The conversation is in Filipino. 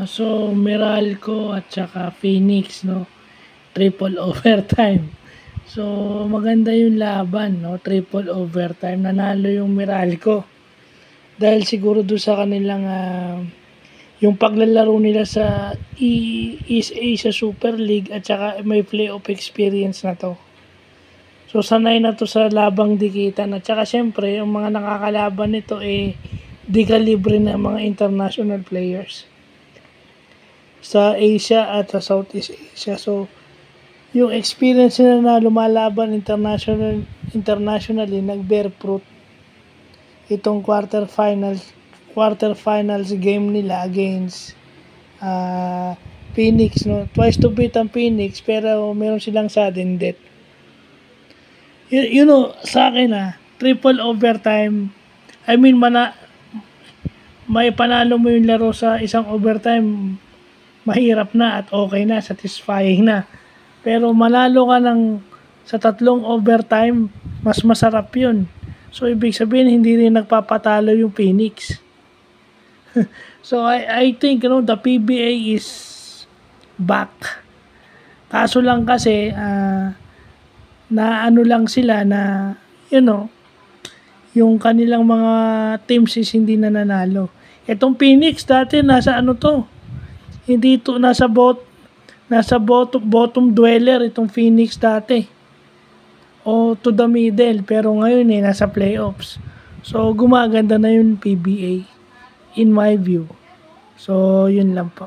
So Meralco at saka Phoenix, no, triple overtime. So maganda yung laban, no, triple overtime, nanalo yung Meralco dahil siguro doon sa kanilang yung paglalaro nila sa East Asia Super League at saka may playoff experience na to. So sanay na to sa labang dikitan at saka syempre yung mga nakakalaban nito di kalibre na mga international players sa Asia at sa Southeast Asia. So yung experience nila na lumalaban internationally nag-bear fruit itong quarterfinals game nila against Phoenix, no, twice to beat ang Phoenix pero meron silang sudden death. You know, sa akin triple overtime, I mean may panalo mo yung laro sa isang overtime, mahirap na at okay na, satisfying na. Pero manalo ka sa 3 overtime, mas masarap yun. So ibig sabihin hindi rin nagpapatalo yung Phoenix. So I think, you know, the PBA is back. Kaso lang kasi na ano lang sila na, you know, yung kanilang mga teams is hindi na nanalo. Itong Phoenix dati nasa ano to, hindi to nasa bottom dweller itong Phoenix dati, o to the middle, pero ngayon nasa playoffs. So gumaganda na yung PBA in my view. So yun lang po.